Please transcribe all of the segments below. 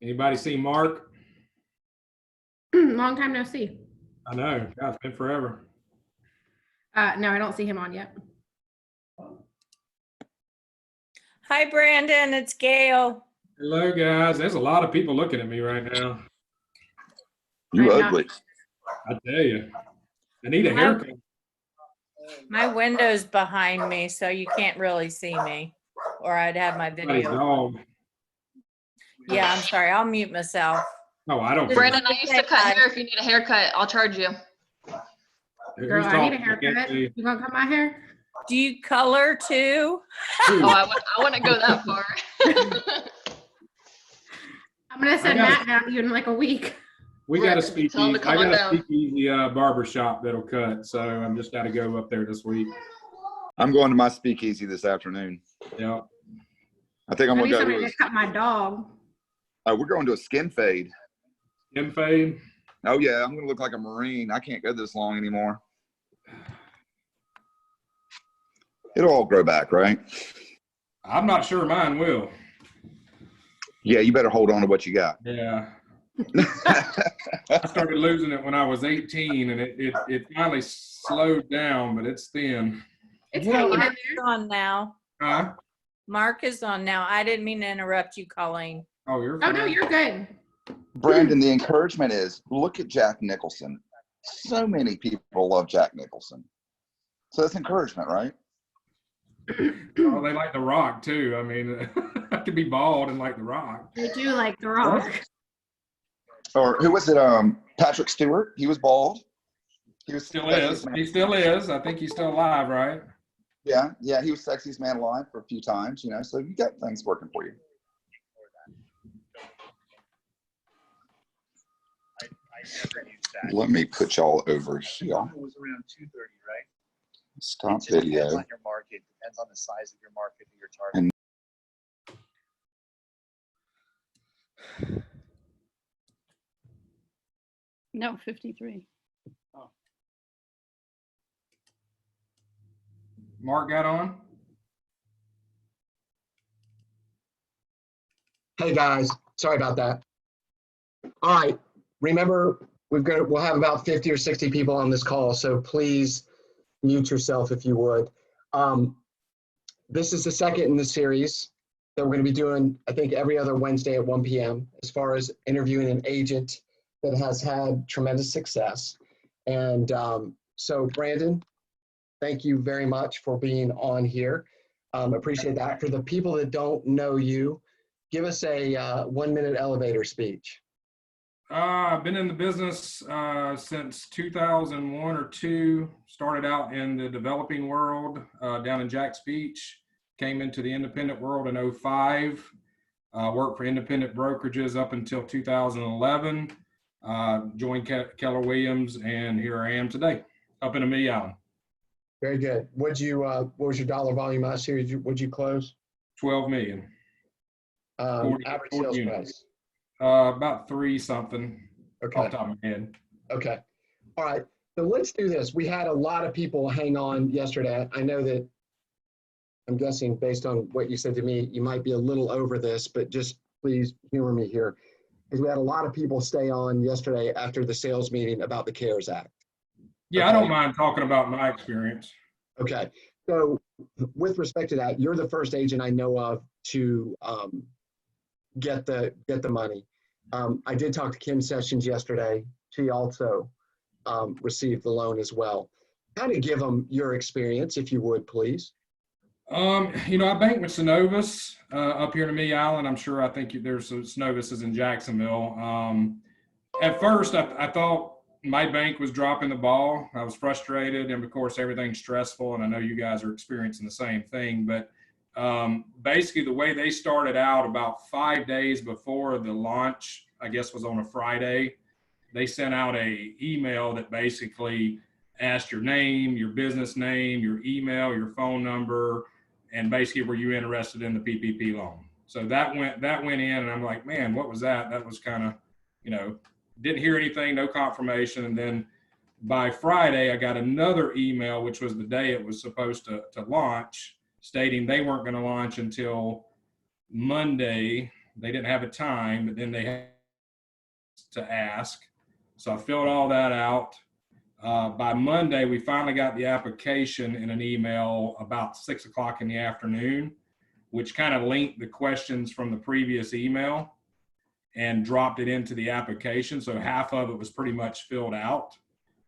Anybody see Mark? Long time no see. I know. God, it's been forever. No, I don't see him on yet. Hi, Brandon. It's Gail. Hello, guys. There's a lot of people looking at me right now. You I'm ugly. I tell you. I need a haircut. My window's behind me, so you can't really see me, or I'd have my Somebody's video. dog. Yeah, I'm sorry. I'll mute myself. Oh, I don't. Brandon, I used to cut hair. If you need a haircut, I'll charge you. Girl, I need a haircut. You gonna cut my hair? Do you color too? Oh, I wouldn't go that far. I'm gonna send Matt down to you in like a week. We got a speakeasy. Tell him to come on down. Speakeasy barber shop that'll cut, so I'm just got to go up there this week. I'm going to my speakeasy this afternoon. Yeah. I think I'm I going need to go somebody to to cut my dog. we're going to a skin fade. Skin fade. Oh, yeah. I'm going to look like a Marine. I can't go this long anymore. It'll all grow back, right? I'm not sure mine will. Yeah, you better hold on to what you got. Yeah. I started losing it when I was 18, and it finally slowed down, but it's thin. It's Mark hanging in is on now. Huh? Mark is on now. I didn't mean to interrupt you, Colleen. Oh, you're there. Oh fine. no, you're good. Brandon, the encouragement is look at Jack Nicholson. So many people love Jack Nicholson. So that's encouragement, right? Oh, they like The Rock, too. I mean, I could be bald and like The Rock. They do like The Rock. Or who was it? Patrick Stewart. He was bald. He was Still is. He still is. I think he's still alive, right? Yeah, he was sexiest man alive for a few times, so you got things working for you. Let me put y'all over here. It was around 2:30, right? Stop It just video. depends on your market, depends on the size of your market and your target. No, 53. Mark got on? Hey guys, sorry about that. All right, remember we'll have about 50 or 60 people on this call, so please mute yourself if you would. This is the second in the series that we're going to be doing, I think, every other Wednesday at 1 p.m. as far as interviewing an agent that has had tremendous success. And so Brandon, thank you very much for being on here. Appreciate that. For the people that don't know you, give us a 1-minute elevator speech. I've been in the business since 2001 or 2. Started out in the developing world down in Jack's Beach. Came into the independent world in 2005. Worked for independent brokerages up until 2011. Joined Keller Williams, and here I am today, up in Amelia Island. Very good. What was your dollar volume last year? Would you close? 12 million. 40 average sales units. price. About 3 something. Okay. Off the top of my head. Okay. All right. So let's do this. We had a lot of people hang on yesterday. I know that I'm guessing based on what you said to me, you might be a little over this, but just please humor me here. Because we had a lot of people stay on yesterday after the sales meeting about the CARES Act. Yeah, I don't mind talking about my experience. Okay. So with respect to that, you're the first agent I know of to get the money. I did talk to Kim Sessions yesterday. She also received the loan as well. Kind of give them your experience, if you would, please. I bank with Synovus up here in Amelia Island. I'm sure, I think there's Synovus is in Jacksonville. At first, I thought my bank was dropping the ball. I was frustrated, and of course, everything's stressful, and I know you guys are experiencing the same thing. But basically, the way they started out, about 5 days before the launch, I guess was on a Friday, they sent out a email that basically asked your name, your business name, your email, your phone number, and basically, were you interested in the PPP loan? So that went in, and I'm like, man, what was that? That was kind of, didn't hear anything, no confirmation. And then by Friday, I got another email, which was the day it was supposed to launch, stating they weren't going to launch until Monday, They didn't have a time, but then they had to ask. So I filled all that out. By Monday, we finally got the application in an email about 6 o'clock in the afternoon, which kind of linked the questions from the previous email and dropped it into the application. So half of it was pretty much filled out.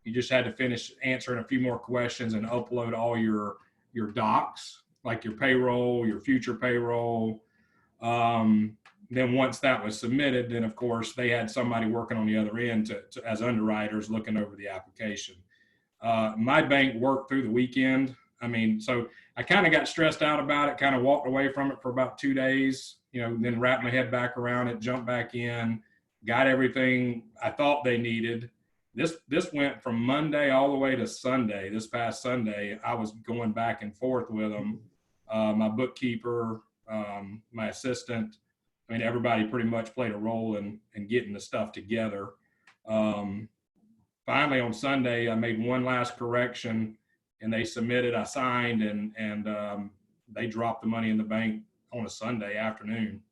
You just had to finish answering a few more questions and upload all your docs, like your payroll, your future payroll. Then once that was submitted, then of course they had somebody working on the other end to as underwriters looking over the application. My bank worked through the weekend. I mean, so I kind of got stressed out about it, kind of walked away from it for about 2 days, then wrapped my head back around it, jumped back in, got everything I thought they needed. This went from Monday all the way to Sunday. This past Sunday, I was going back and forth with them. My bookkeeper, my assistant, I mean, everybody pretty much played a role in getting the stuff together. Finally, on Sunday, I made one last correction, and they submitted. I signed, and they dropped the money in the bank on a Sunday afternoon.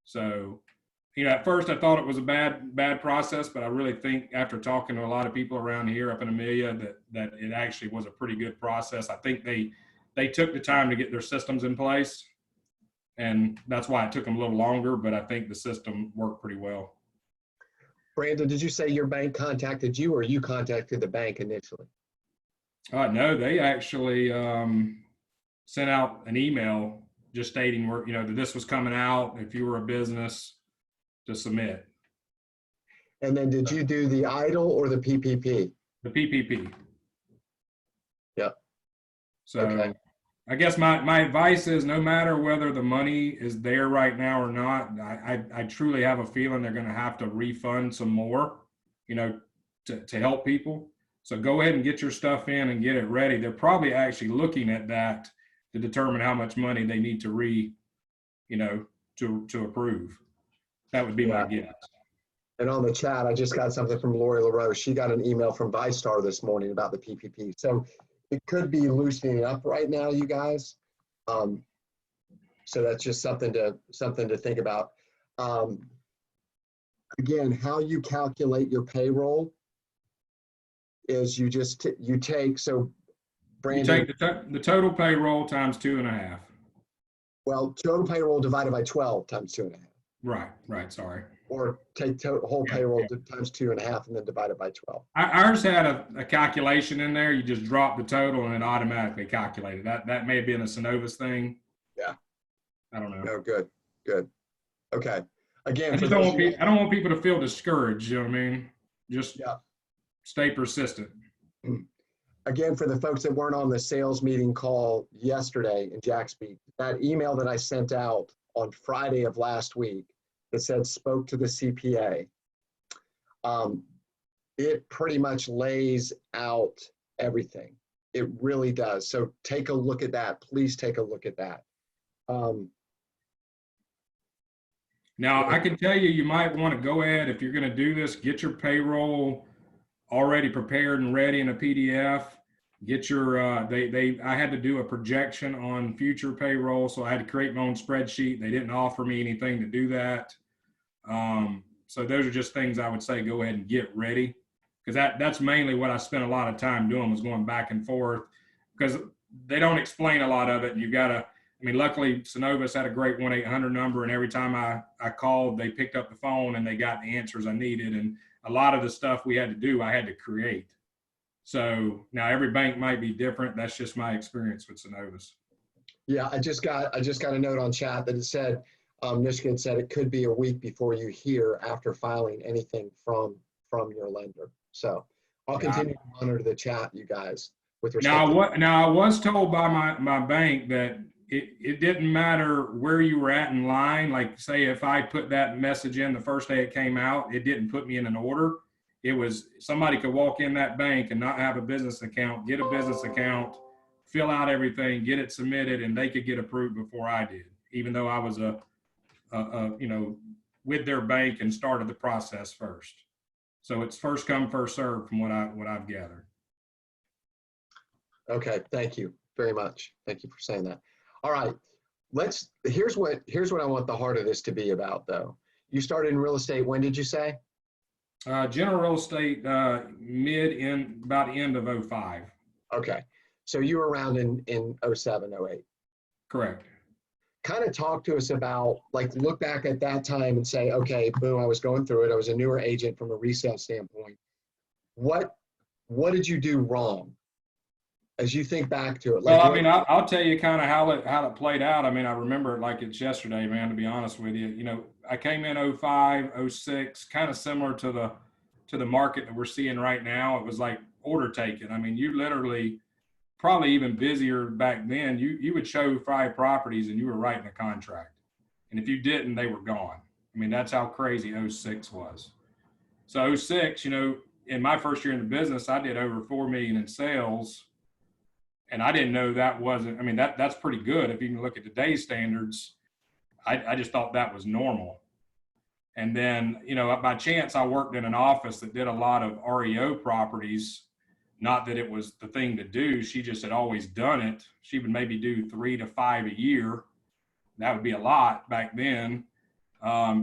So, at first I thought it was a bad process, but I really think after talking to a lot of people around here up in Amelia that it actually was a pretty good process. I think they took the time to get their systems in place, and that's why it took them a little longer, but I think the system worked pretty well. Brandon, did you say your bank contacted you or you contacted the bank initially? No, they actually sent out an email just stating that this was coming out if you were a business to submit. And then did you do the EIDL or the PPP? The PPP. Yep. So okay. I guess my advice is no matter whether the money is there right now or not, I truly have a feeling they're going to have to refund some more, to help people. So go ahead and get your stuff in and get it ready. They're probably actually looking at that to determine how much money they need to to approve. That would be my guess. And on the chat, I just got something from Lori LaRose. She got an email from ViStar this morning about the PPP. So it could be loosening up right now, you guys. So that's just something to think about. Again, how you calculate your payroll is you take, so Brandon. You take the total payroll times 2.5. Well, total payroll divided by 12 times 2.5. Right, sorry. Or take whole payroll times 2.5 and then divide it by 12. Ours had a calculation in there. You just drop the total and it automatically calculated. That may have been a Synovus thing. Yeah. I don't know. No, good. Okay. Again, I don't want people to feel discouraged. You know what I mean? Just stay persistent. Again, for the folks that weren't on the sales meeting call yesterday in Jackspeak, that email that I sent out on Friday of last week that said spoke to the CPA, it pretty much lays out everything. It really does. So take a look at that. Please take a look at that. Now, I can tell you might want to go ahead, if you're going to do this, get your payroll already prepared and ready in a PDF. Get your, I had to do a projection on future payroll, so I had to create my own spreadsheet. They didn't offer me anything to do that. So those are just things I would say go ahead and get ready, because that's mainly what I spent a lot of time doing, was going back and forth, because they don't explain a lot of it. You got to, luckily Synovus had a great 1-800 number, and every time I called, they picked up the phone and they got the answers I needed. And a lot of the stuff we had to do, I had to create. So now every bank might be different. That's just my experience with Synovus. Yeah, I just got a note on chat that it said, Michigan said it could be a week before you hear after filing anything from your lender. So I'll continue to monitor the chat, you guys. With respect now I was told by my bank that it didn't matter where you were at in line. Like, say if I put that message in the first day it came out, it didn't put me in an order. It was somebody could walk in that bank and not have a business account, get a business account, fill out everything, get it submitted, and they could get approved before I did, even though I was with their bank and started the process first. So it's first come, first served from what I've gathered. Okay, thank you very much. Thank you for saying that. All right, Here's what I want the heart of this to be about, though. You started in real estate, when did you say? General real estate, about end of '05. Okay. So you were around in 07, 08. Correct. Kind of talk to us about, like, look back at that time and say, okay, boom, I was going through it. I was a newer agent from a resale standpoint. What did you do wrong as you think back to it? Like, Well, I mean, I'll tell you kind of how it played out. I mean, I remember it like it's yesterday, man, to be honest with you. You know, I came in '05, '06, kind of similar to the market that we're seeing right now. It was like order taking. I mean, you literally, probably even busier back then, you would show 5 properties and you were writing a contract. And if you didn't, they were gone. I mean, that's how crazy '06 was. So '06, you know, in my first year in the business, I did over 4 million in sales. And I didn't know that wasn't, I mean, that's pretty good. If you can look at today's standards, I just thought that was normal. And then, you know, by chance, I worked in an office that did a lot of REO properties. Not that it was the thing to do. She just had always done it. She would maybe do 3 to 5 a year. That would be a lot back then.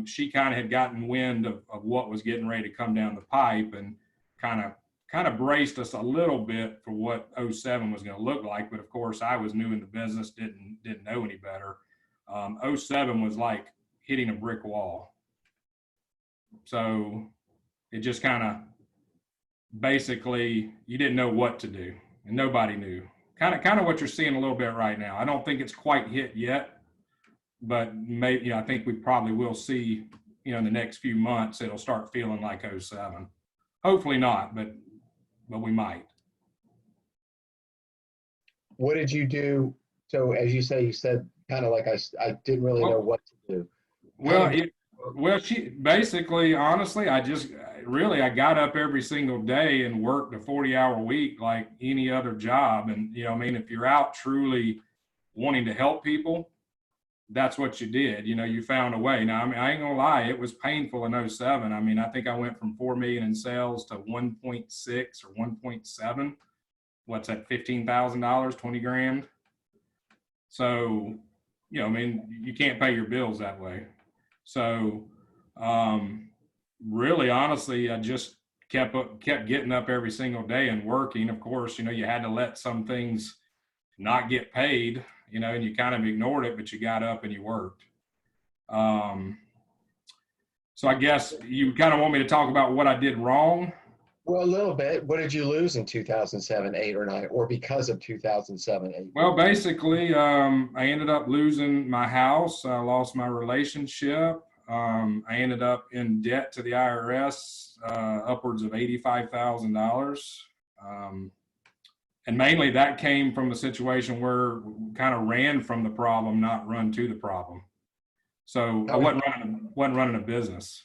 She kind of had gotten wind of what was getting ready to come down the pipe and kind of braced us a little bit for what '07 was going to look like. But of course, I was new in the business, didn't know any better. '07 was like hitting a brick wall. So it just kind of basically, you didn't know what to do and nobody knew. Kind of what you're seeing a little bit right now. I don't think it's quite hit yet, but maybe, you know, I think we probably will see, you know, in the next few months, it'll start feeling like '07. Hopefully not, but we might. what did you do? So as you say, you said kind of like I didn't really know what to do. Well, she basically, honestly, I got up every single day and worked a 40-hour week like any other job. And, you know, I mean, if you're out truly wanting to help people, that's what you did. You know, you found a way. Now, I mean, I ain't gonna lie, it was painful in '07. I mean, I think I went from 4 million in sales to 1.6 or 1.7. What's that, $15,000, 20 grand? So, you know, I mean, you can't pay your bills that way. So, really, honestly, I just kept getting up every single day and working. Of course, you know, you had to let some things not get paid, you know, and you kind of ignored it, but you got up and you worked. So I guess you kind of want me to talk about what I did wrong. Well, a little bit. What did you lose in 2007, 8, or 9, or because of 2007, 8? Well, basically, I ended up losing my house. I lost my relationship. I ended up in debt to the IRS, upwards of $85,000. And mainly that came from a situation where we kind of ran from the problem, not run to the problem. So I wasn't running a business.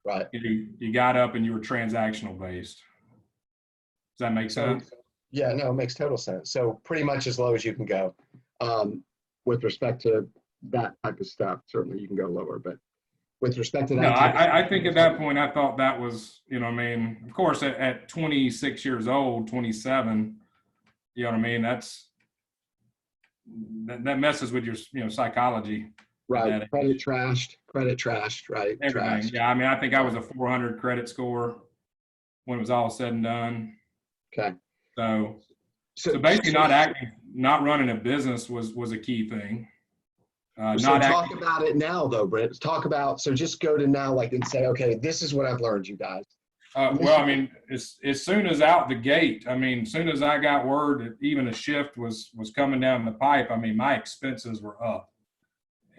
Right. You got up and you were transactional based. Does that make sense? Yeah, no, it makes total sense. So pretty much as low as you can go. With respect to that type of stuff, certainly you can go lower, but with respect to that. No, I think at that point, I thought that was, you know what I mean? Of course, at 26 years old, 27, you know what I mean? That messes with your, you know, psychology. Right. Credit trashed, right? Everything. Trashed. Yeah. I mean, I think I was a 400 credit score when it was all said and done. Okay. So basically not running a business was a key thing. So talk about it now though, Brent. So just go to now, like, and say, okay, this is what I've learned, you guys. Well, I mean, as soon as out the gate, I mean, as soon as I got word that even a shift was coming down the pipe, I mean, my expenses were up.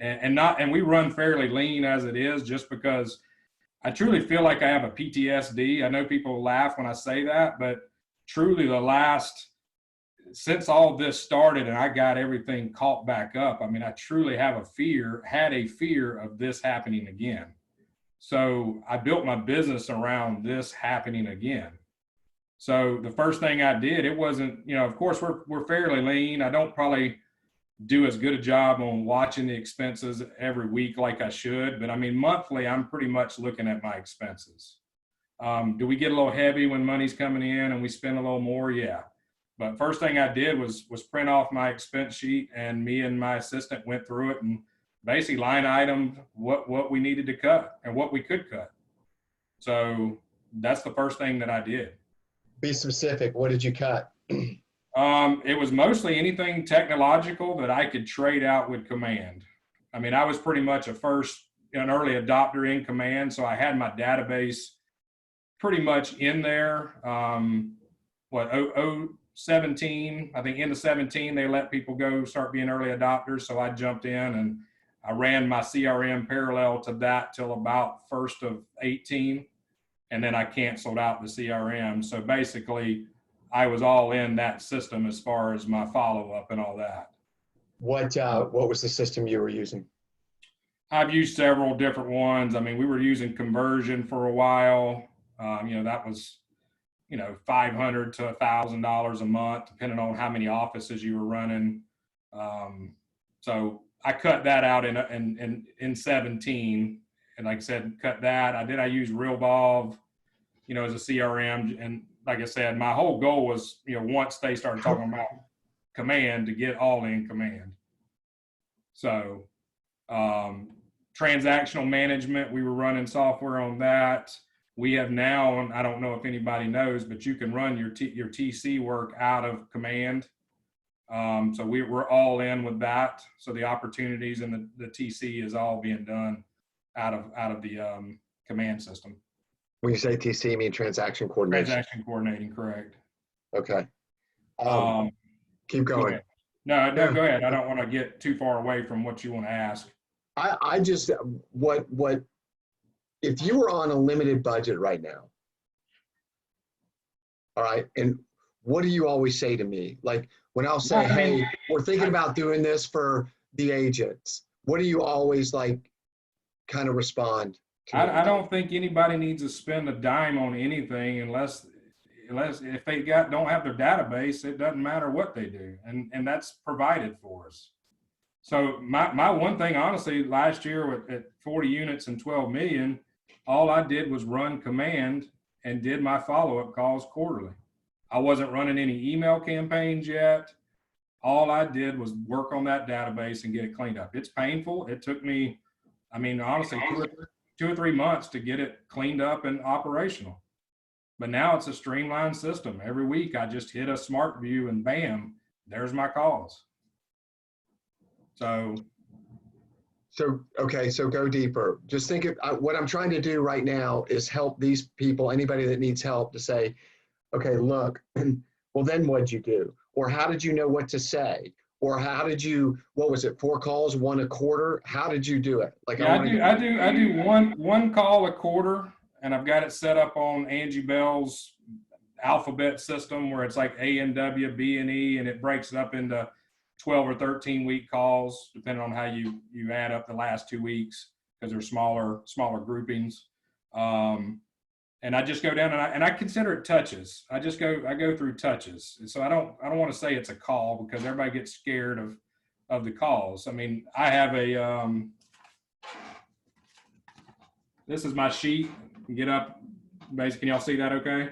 And we run fairly lean as it is, just because I truly feel like I have a PTSD. I know people laugh when I say that, but truly since all this started and I got everything caught back up, I mean, I truly had a fear of this happening again. So I built my business around this happening again. So the first thing I did, it wasn't, you know, of course we're fairly lean. I don't probably do as good a job on watching the expenses every week like I should, but I mean, monthly, I'm pretty much looking at my expenses. Do we get a little heavy when money's coming in and we spend a little more? Yeah. But first thing I did was print off my expense sheet, and me and my assistant went through it and basically line item what we needed to cut and what we could cut. So that's the first thing that I did. Be specific. What did you cut? It was mostly anything technological that I could trade out with Command. I mean, I was pretty much an early adopter in Command, so I had my database pretty much in there. 17, I think into 17, they let people go start being early adopters. So I jumped in and I ran my CRM parallel to that till about 1st of 18. And then I canceled out the CRM. So basically I was all in that system as far as my follow-up and all that. What was the system you were using? I've used several different ones. I mean, we were using Conversion for a while. That was, $500 to $1,000 a month, depending on how many offices you were running. So I cut that out in 17, and like I said, cut that. I use RealVolve, as a CRM, and like I said, my whole goal was, once they started talking about Command, to get all in Command. So transactional management, we were running software on that. We have now, and I don't know if anybody knows, but you can run your TC work out of Command. So we're all in with that. So the opportunities and the TC is all being done out of the Command system. When you say TC, you mean transaction coordination? Transaction coordinating, correct. Okay. Keep Go going. ahead. No, go ahead. I don't want to get too far away from what you want to ask. I just, if you were on a limited budget right now, all right, and what do you always say to me? Like when I'll say, hey, we're thinking about doing this for the agents, what do you always kind of respond to? I don't think anybody needs to spend a dime on anything unless if they don't have their database, it doesn't matter what they do. And that's provided for us. So my one thing, honestly, last year at 40 units and 12 million, all I did was run Command and did my follow-up calls quarterly. I wasn't running any email campaigns yet. All I did was work on that database and get it cleaned up. It's painful. It took me, honestly, 2 or 3 months to get it cleaned up and operational. But now it's a streamlined system. Every week I just hit a smart view and bam, there's my calls. So go deeper. Just think of what I'm trying to do right now is help these people, anybody that needs help, to say, okay, look, well, then what'd you do? Or how did you know what to say? Or how did you, what was it, 4 calls, 1 a quarter? How did you do it? I do one call a quarter, and I've got it set up on Angie Bell's alphabet system where it's like A and W, B and E, and it breaks it up into 12 or 13 week calls, depending on how you add up the last 2 weeks, because they're smaller groupings. And I just go down and I consider it touches. I go through touches. And so I don't want to say it's a call because everybody gets scared of the calls. I mean, I have this is my sheet. Get up. Basically, can y'all see that okay?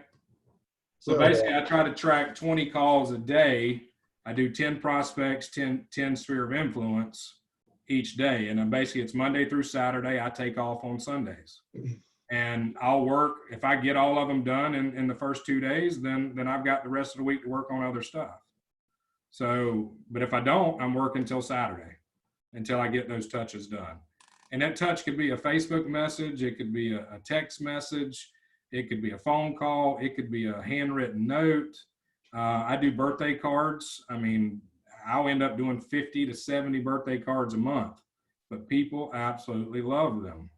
So basically I try to track 20 calls a day. I do 10 prospects, 10 sphere of influence each day. And then basically it's Monday through Saturday. I take off on Sundays. And I'll work, if I get all of them done in the first 2 days, then I've got the rest of the week to work on other stuff. So, but if I don't, I'm working till Saturday until I get those touches done. And that touch could be a Facebook message. It could be a text message. It could be a phone call. It could be a handwritten note. I do birthday cards. I mean, I'll end up doing 50 to 70 birthday cards a month, but people absolutely love them.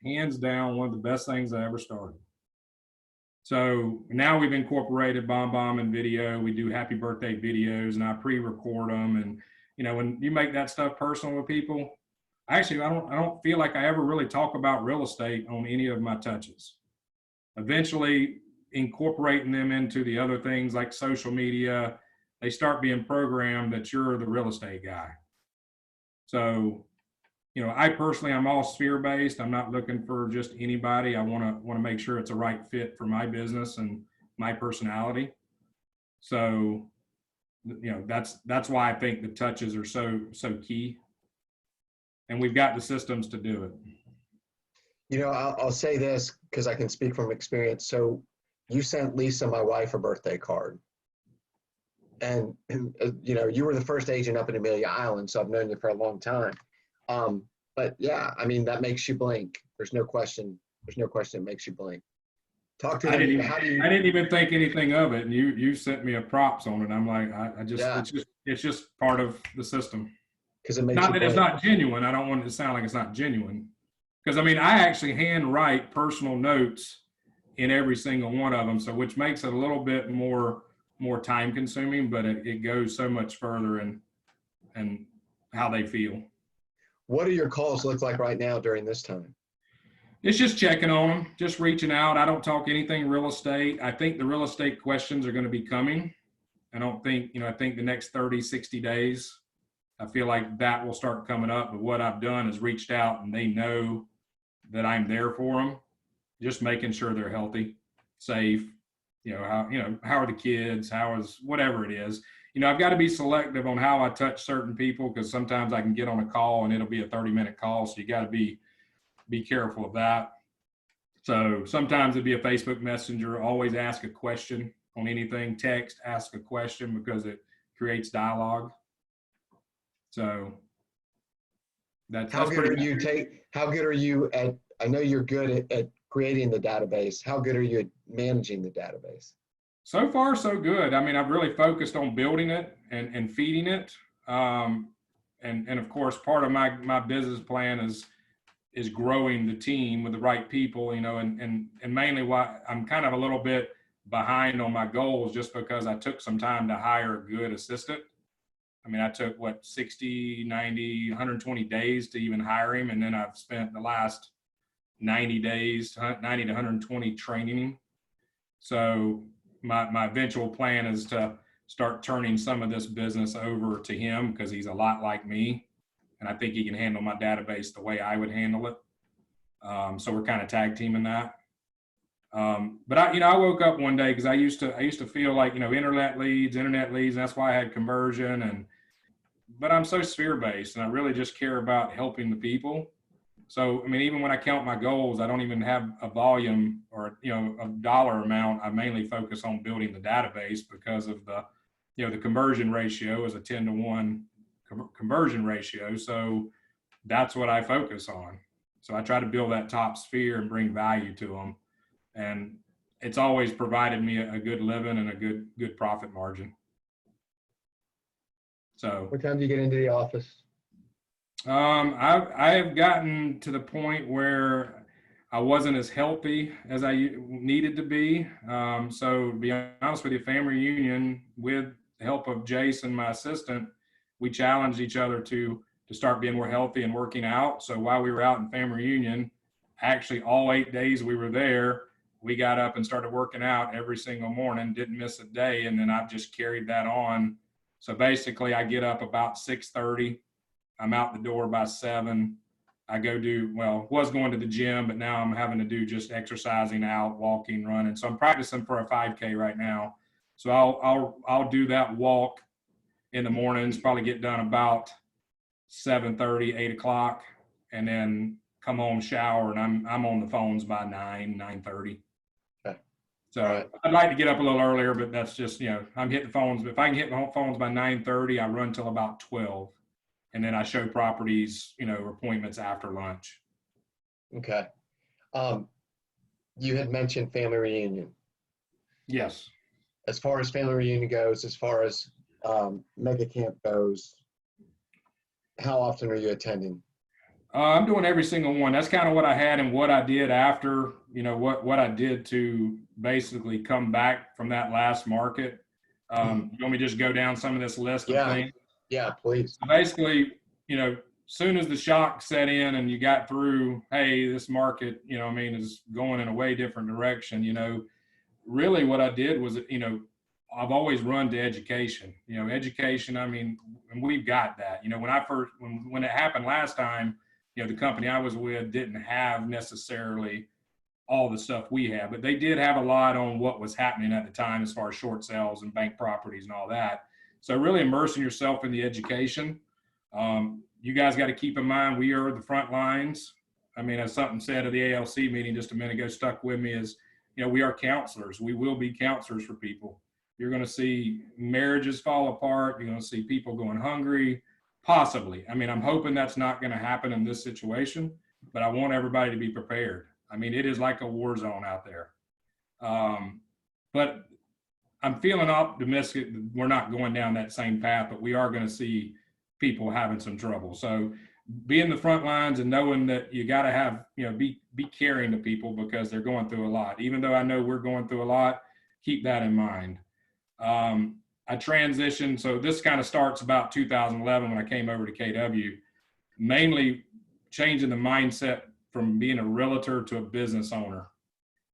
Hands down, one of the best things I ever started. So now we've incorporated BombBomb and video. We do happy birthday videos and I pre-record them. And, when you make that stuff personal with people, I don't feel like I ever really talk about real estate on any of my touches. Eventually, incorporating them into the other things like social media, they start being programmed that you're the real estate guy. So, I personally, I'm all sphere based. I'm not looking for just anybody. I want to make sure it's a right fit for my business and my personality. So, that's why I think the touches are so key. And we've got the systems to do it. I'll say this because I can speak from experience. So you sent Lisa, my wife, a birthday card. And you were the first agent up in Amelia Island, so I've known you for a long time. But yeah, I mean, that makes you blink. There's no question. There's no question it makes you blink. Talk to I them. didn't even think anything of it. And you sent me a props on it. I'm like, Yeah. it's just part of the system. Because it makes Not you that it's blink. not genuine. I don't want it to sound like it's not genuine. Because I mean, I actually hand write personal notes in every single one of them. So which makes it a little bit more time consuming, but it goes so much further and how they feel. What do your calls look like right now during this time? It's just checking on them, just reaching out. I don't talk anything real estate. I think the real estate questions are going to be coming. I don't think, I think the next 30, 60 days, I feel like that will start coming up. But what I've done is reached out and they know that I'm there for them, just making sure they're healthy, safe. How are the kids? How is whatever it is. I've got to be selective on how I touch certain people because sometimes I can get on a call and it'll be a 30-minute call. So you got to be careful of that. So sometimes it'd be a Facebook Messenger, always ask a question on anything, text, ask a question because it creates dialogue. So How good are you at, I know you're good at creating the database. How good are you at managing the database? So far, so good. I mean, I've really focused on building it and feeding it. And of course, part of my business plan is growing the team with the right people, and mainly why I'm kind of a little bit behind on my goals just because I took some time to hire a good assistant. I mean, I took 60, 90, 120 days to even hire him. And then I've spent the last 90 days, 90 to 120 training him. So my eventual plan is to start turning some of this business over to him because he's a lot like me. And I think he can handle my database the way I would handle it. So we're kind of tag teaming that. But I woke up one day because I used to feel like, internet leads, and that's why I had conversion. But I'm so sphere based and I really just care about helping the people. So, I mean, even when I count my goals, I don't even have a volume or, a dollar amount. I mainly focus on building the database because of the conversion ratio is a 10-to-1 conversion ratio. So that's what I focus on. So I try to build that top sphere and bring value to them. And it's always provided me a good living and a good profit margin. So What time do you get into the office? I have gotten to the point where I wasn't as healthy as I needed to be. So to be honest with you, family reunion with the help of Jason, my assistant, we challenged each other to start being more healthy and working out. So while we were out in family reunion, actually all 8 days we were there, we got up and started working out every single morning, didn't miss a day. And then I've just carried that on. So basically I get up about 6:30. I'm out the door by 7. I was going to the gym, but now I'm having to do just exercising out, walking, running. So I'm practicing for a 5K right now. So I'll do that walk in the mornings, probably get done about 7:30, 8 o'clock, and then come home, shower, and I'm on the phones by 9:30. Okay. So right. I'd like to get up a little earlier, but that's just, I'm hitting the phones. If I can hit the phones by 9:30, I run till about 12. And then I show properties, appointments after lunch. Okay. You had mentioned family reunion. Yes. As far as family reunion goes, as far as mega camp goes, how often are you attending? I'm doing every single one. That's kind of what I had and what I did after, what I did to basically come back from that last market. You want me to just go down some of this list of things? Yeah, please. So basically, soon as the shock set in and you got through, hey, this market, is going in a way different direction, really what I did was, I've always run to education, education. I mean, and we've got that, when it happened last time, the company I was with didn't have necessarily all the stuff we have, but they did have a lot on what was happening at the time as far as short sales and bank properties and all that. So really immersing yourself in the education. You guys got to keep in mind, we are the front lines. I mean, as something said at the ALC meeting just a minute ago, stuck with me is, you know, we are counselors. We will be counselors for people. You're going to see marriages fall apart. You're going to see people going hungry, possibly. I mean, I'm hoping that's not going to happen in this situation, but I want everybody to be prepared. I mean, it is like a war zone out there. But I'm feeling optimistic that we're not going down that same path, but we are going to see people having some trouble. So be in the front lines and knowing that you got to have, you know, be caring to people because they're going through a lot. Even though I know we're going through a lot, keep that in mind. I transitioned. So this kind of starts about 2011 when I came over to KW, mainly changing the mindset from being a realtor to a business owner.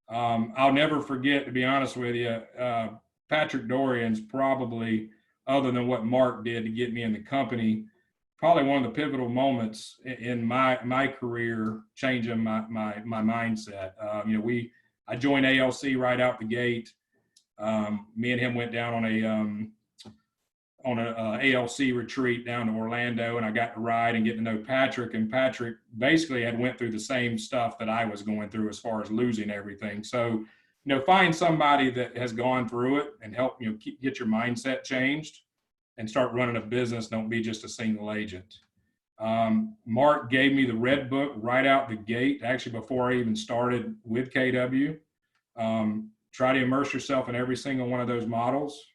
I'll never forget, to be honest with you, Patrick Dorian's probably, other than what Mark did to get me in the company, probably one of the pivotal moments in my career, changing my mindset. You know, I joined ALC right out the gate. Me and him went down on a ALC retreat down to Orlando, and I got to ride and get to know Patrick. And Patrick basically had went through the same stuff that I was going through as far as losing everything. So, you know, find somebody that has gone through it and help, you know, get your mindset changed and start running a business. Don't be just a single agent. Mark gave me the red book right out the gate, actually before I even started with KW. Try to immerse yourself in every single one of those models.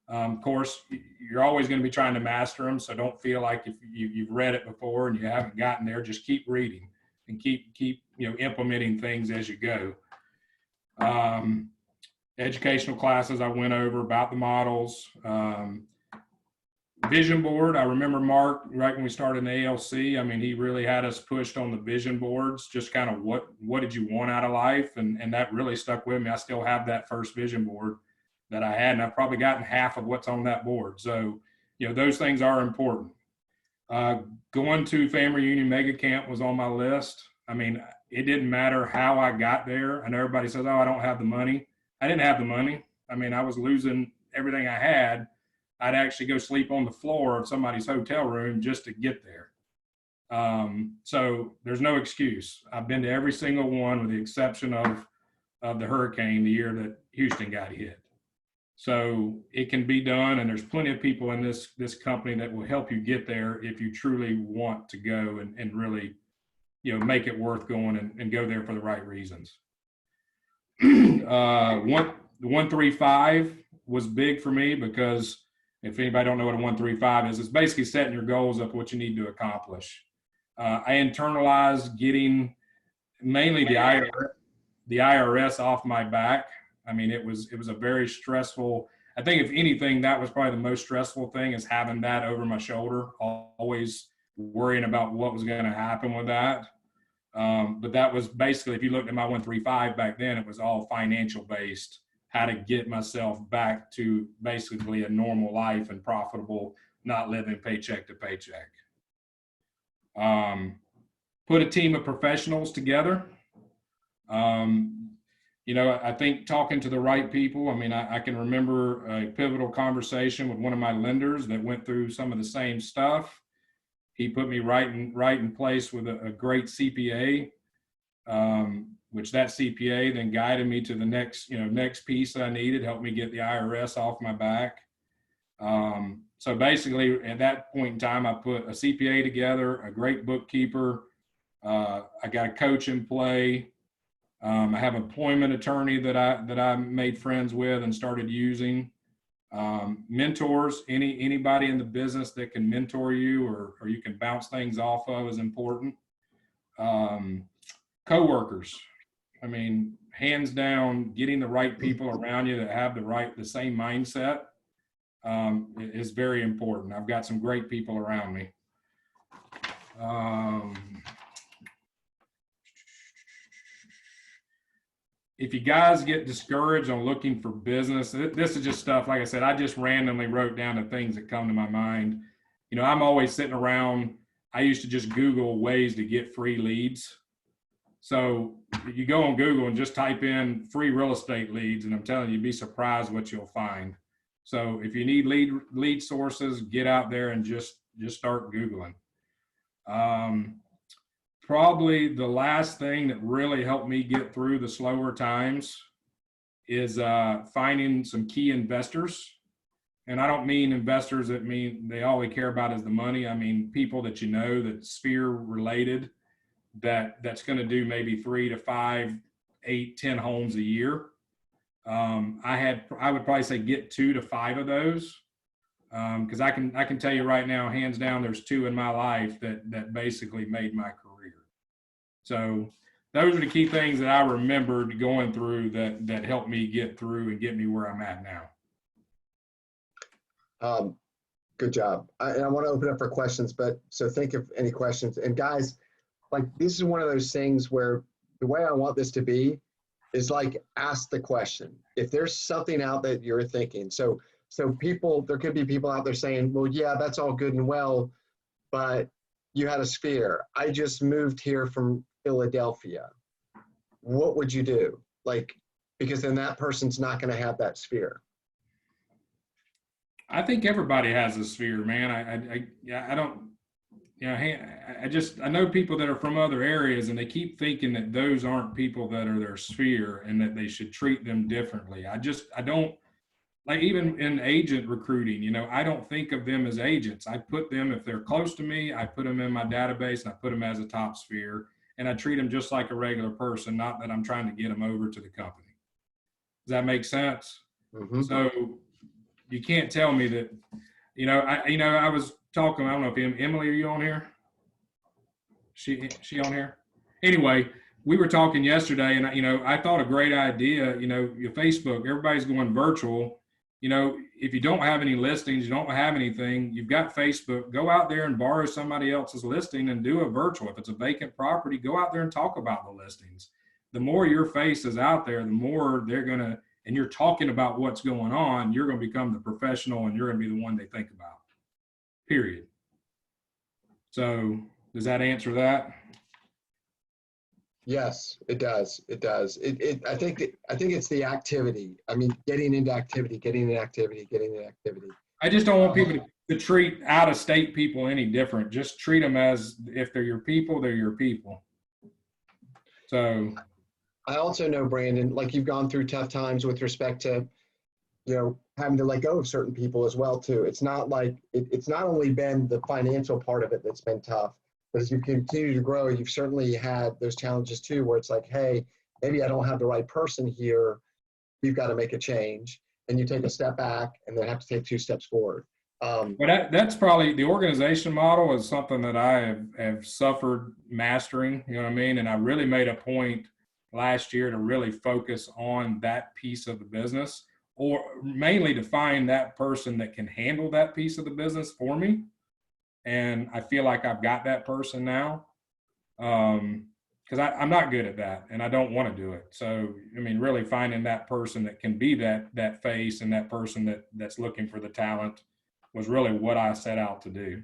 Of course, you're always going to be trying to master them, so don't feel like if you've read it before and you haven't gotten there, just keep reading and keep you know, implementing things as you go. Educational classes I went over about the models. Vision board, I remember Mark, right when we started in the ALC, I mean, he really had us pushed on the vision boards, just kind of what did you want out of life? And that really stuck with me. I still have that first vision board that I had, and I've probably gotten half of what's on that board. So, you know, those things are important. Going to Family Reunion Mega Camp was on my list. I mean, it didn't matter how I got there. I know everybody says, oh, I don't have the money. I didn't have the money. I mean, I was losing everything I had. I'd actually go sleep on the floor of somebody's hotel room just to get there. So there's no excuse. I've been to every single one with the exception of the hurricane, the year that Houston got hit. So it can be done, and there's plenty of people in this company that will help you get there if you truly want to go and really, you know, make it worth going and go there for the right reasons. 135 was big for me because if anybody don't know what a 135 is, it's basically setting your goals up, what you need to accomplish. I internalized getting mainly the IRS off my back. I mean, it was a very stressful, I think if anything, that was probably the most stressful thing, is having that over my shoulder, always worrying about what was going to happen with that. But that was basically, if you looked at my 135 back then, it was all financial based, how to get myself back to basically a normal life and profitable, not living paycheck to paycheck. Put a team of professionals together. You know, I think talking to the right people, I mean, I can remember a pivotal conversation with one of my lenders that went through some of the same stuff. He put me right in place with a great CPA, which that CPA then guided me to the next piece that I needed, helped me get the IRS off my back. So basically at that point in time, I put a CPA together, a great bookkeeper. I got a coach in play. I have an employment attorney that I made friends with and started using. Mentors, anybody in the business that can mentor you or you can bounce things off of is important. Coworkers, I mean, hands down, getting the right people around you that have the same mindset is very important. I've got some great people around me. If you guys get discouraged on looking for business, this is just stuff, like I said, I just randomly wrote down the things that come to my mind. You know, I'm always sitting around. I used to just Google ways to get free leads. So you go on Google and just type in free real estate leads, and I'm telling you, you'd be surprised what you'll find. So if you need lead sources, get out there and just start Googling. Probably the last thing that really helped me get through the slower times is finding some key investors. And I don't mean investors that mean they all they care about is the money. I mean people that you know that's sphere related, that's going to do maybe 3 to 5, 8, 10 homes a year. I would probably say get 2 to 5 of those. Because I can tell you right now, hands down, there's 2 in my life that basically made my career. So those are the key things that I remembered going through that helped me get through and get me where I'm at now. Good job. And I want to open up for questions, but so think of any questions. And guys, like this is one of those things where the way I want this to be is like ask the question. If there's something out that you're thinking, so people, there could be people out there saying, well, yeah, that's all good and well, but you had a sphere. I just moved here from Philadelphia. What would you do? Like, because then that person's not going to have that sphere. I think everybody has a sphere, man. I don't, you know, I know people that are from other areas and they keep thinking that those aren't people that are their sphere and that they should treat them differently. I don't, like even in agent recruiting, you know, I don't think of them as agents. I put them, if they're close to me, I put them in my database and I put them as a top sphere and I treat them just like a regular person, not that I'm trying to get them over to the company. Does that make sense? Mm-hmm. So you can't tell me that, I was talking, I don't know if Emily, are you on here? She on here? Anyway, we were talking yesterday and, I thought a great idea, your Facebook, everybody's going virtual. If you don't have any listings, you don't have anything, you've got Facebook, go out there and borrow somebody else's listing and do a virtual. If it's a vacant property, go out there and talk about the listings. The more your face is out there, the more they're going to, and you're talking about what's going on, you're going to become the professional and you're going to be the one they think about, period. So does that answer that? Yes, it does. It does. I think it's the activity. I mean, getting into activity. I just don't want people to treat out-of-state people any different. Just treat them as if they're your people, they're your people. So I also know, Brandon, like you've gone through tough times with respect to, having to let go of certain people as well too. It's not like it's not only been the financial part of it that's been tough, but as you continue to grow, you've certainly had those challenges too, where it's like, hey, maybe I don't have the right person here. You've got to make a change, and you take a step back, and then have to take 2 steps forward. But that's probably the organization model is something that I have suffered mastering. You know what I mean? And I really made a point last year to really focus on that piece of the business, or mainly to find that person that can handle that piece of the business for me. And I feel like I've got that person now, because I'm not good at that and I don't want to do it. So, I mean, really finding that person that can be that face and that person that's looking for the talent was really what I set out to do.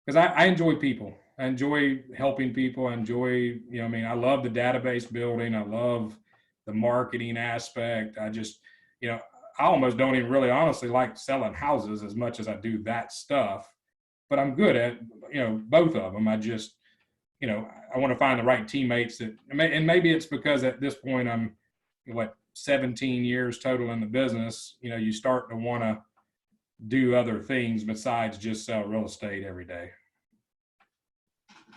Because I enjoy people. I enjoy helping people. I enjoy, I love the database building. I love the marketing aspect. I just, I almost don't even really honestly like selling houses as much as I do that stuff. But I'm good at, both of them. I just, I want to find the right teammates and maybe it's because at this point I'm, 17 years total in the business, you start to want to do other things besides just sell real estate every day.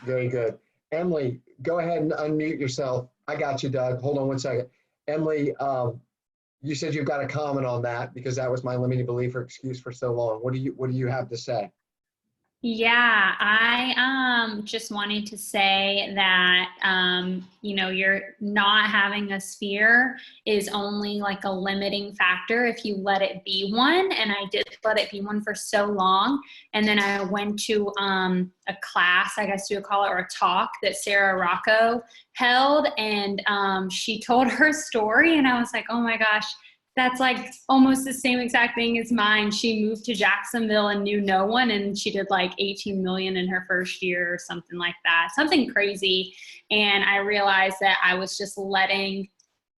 Very good. Emily, go ahead and unmute yourself. I got you, Doug. Hold on one second. Emily, you said you've got a comment on that because that was my limiting belief or excuse for so long. What do you have to say? Yeah, I just wanted to say that, you're not having a sphere is only like a limiting factor if you let it be one. And I did let it be one for so long. And then I went to a class, I guess you would call it, or a talk that Sarah Rocco held. And she told her story. And I was like, oh my gosh, That's like almost the same exact thing as mine. She moved to Jacksonville and knew no one, and she did like 18 million in her first year or something like that, something crazy. And I realized that I was just letting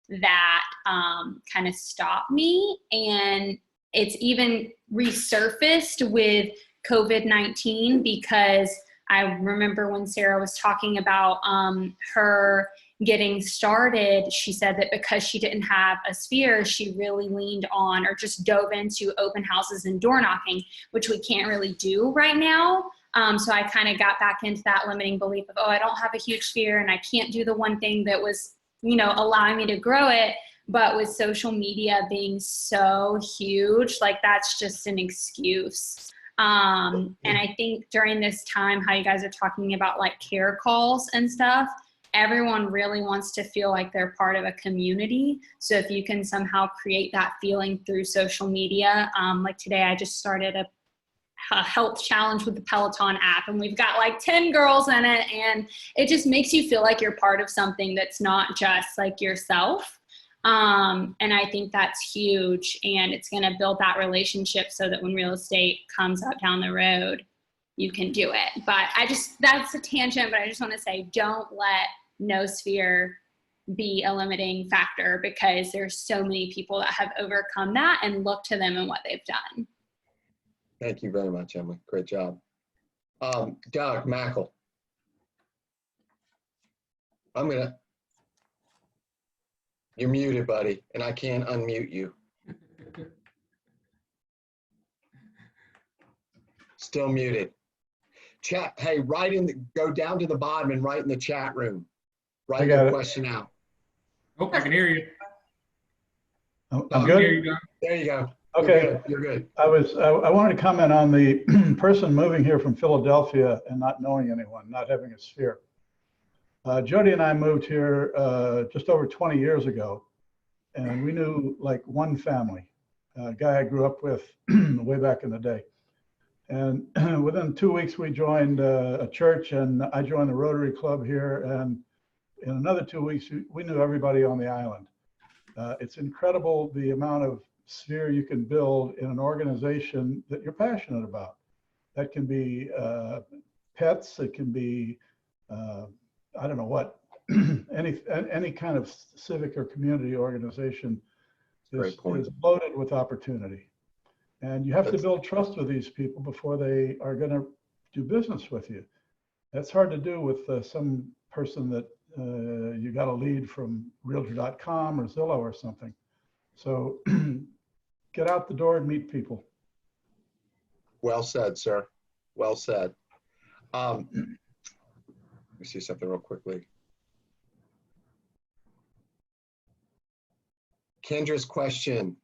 that kind of stop me. And it's even resurfaced with COVID-19, because I remember when Sarah was talking about her getting started, she said that because she didn't have a sphere, she really leaned on or just dove into open houses and door knocking, which we can't really do right now. So I kind of got back into that limiting belief of, oh, I don't have a huge sphere and I can't do the one thing that was, allowing me to grow it. But with social media being so huge, like that's just an excuse. And I think during this time, how you guys are talking about like care calls and stuff, everyone really wants to feel like they're part of a community. So if you can somehow create that feeling through social media, like today I just started a health challenge with the Peloton app, and we've got like 10 girls in it, and it just makes you feel like you're part of something that's not just like yourself. And I think that's huge, and it's going to build that relationship so that when real estate comes out down the road, you can do it. But that's a tangent, but I just want to say, don't let no sphere be a limiting factor, because there's so many people that have overcome that and look to them and what they've done. Thank you very much, Emily. Great job. Doug Mackel. You're muted, buddy, and I can't unmute you. Still muted. Chat, hey, go down to the bottom and write in the chat room. Write your question out. Oh, I can hear you. I'm I can good. hear you, Doug. There you go. Okay. You're good. I wanted to comment on the person moving here from Philadelphia and not knowing anyone, not having a sphere. Jody and I moved here just over 20 years ago, and we knew like one family, a guy I grew up with way back in the day. And within 2 weeks, we joined a church, and I joined the Rotary Club here. And in another 2 weeks, we knew everybody on the island. It's incredible the amount of sphere you can build in an organization that you're passionate about. That can be pets, it can be, I don't know what, any kind of civic or community organization is loaded with opportunity. And you have to build trust with these people before they are going to do business with you. That's hard to do with some person that you got a lead from realtor.com or Zillow or something. So get out the door and meet people. Well said, sir. Well said. Let me see something real quickly. Kendra's question.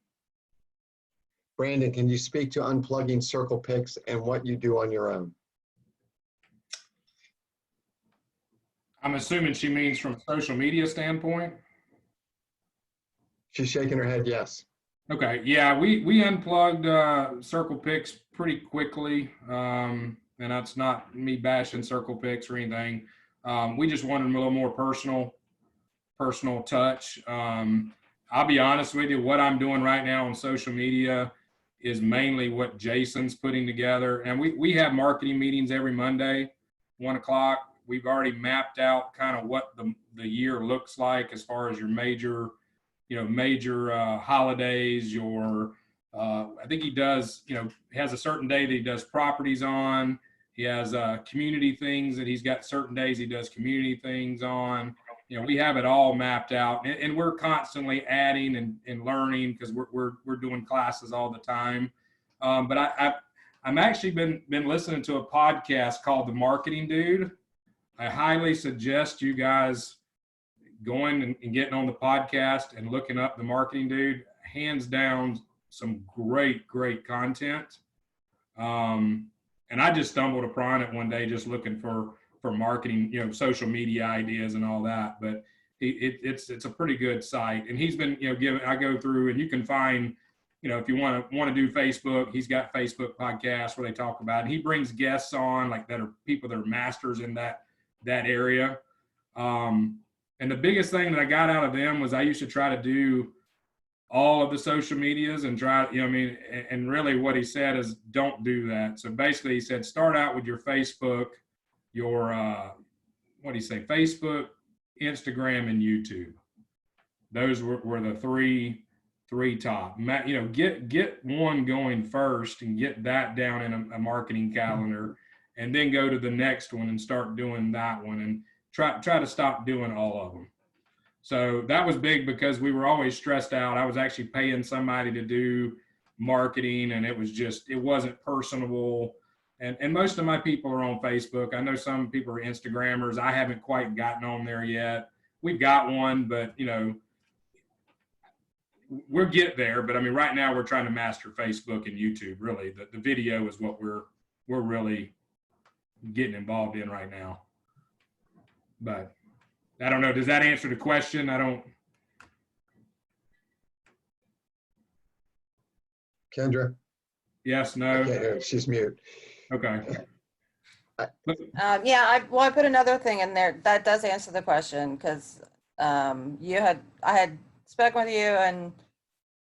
Brandon, can you speak to unplugging circle picks and what you do on your own? I'm assuming she means from a social media standpoint. She's shaking her head, yes. Okay, yeah, we unplugged Circle Picks pretty quickly, and that's not me bashing Circle Picks or anything. We just wanted a little more personal touch. I'll be honest with you, what I'm doing right now on social media is mainly what Jason's putting together. And we have marketing meetings every Monday, 1 o'clock. We've already mapped out kind of what the year looks like as far as your major holidays, I think he does, he has a certain day that he does properties on. He has community things that he's got certain days he does community things on. We have it all mapped out, and we're constantly adding and learning because we're doing classes all the time. But I'm actually been listening to a podcast called The Marketing Dude. I highly suggest you guys going and getting on the podcast and looking up The Marketing Dude. Hands down, some great content. And I just stumbled upon it one day just looking for marketing, social media ideas and all that. But it's a pretty good site. And he's been, I go through, and you can find, if you want to do Facebook, he's got Facebook podcasts where they talk about it. And he brings guests on like that are people that are masters in that area. And the biggest thing that I got out of them was I used to try to do all of the social medias and try, you know, I mean, and really what he said is don't do that. So basically he said, start out with your Facebook, your, what do you say? Facebook, Instagram, and YouTube. Those were the three top. You know, get one going first and get that down in a marketing calendar, and then go to the next one and start doing that one, and try to stop doing all of them. So that was big because we were always stressed out. I was actually paying somebody to do marketing, and it wasn't personable. And most of my people are on Facebook. I know some people are Instagrammers. I haven't quite gotten on there yet. We've got one, but you know, we'll get there. But I mean, right now we're trying to master Facebook and YouTube. Really, the video is what we're really getting involved in right now. But I don't know. Does that answer the question? I don't. Kendra? Yes, I no. can't hear her. She's mute. Okay. Yeah, I put another thing in there that does answer the question, because I had spoken with you and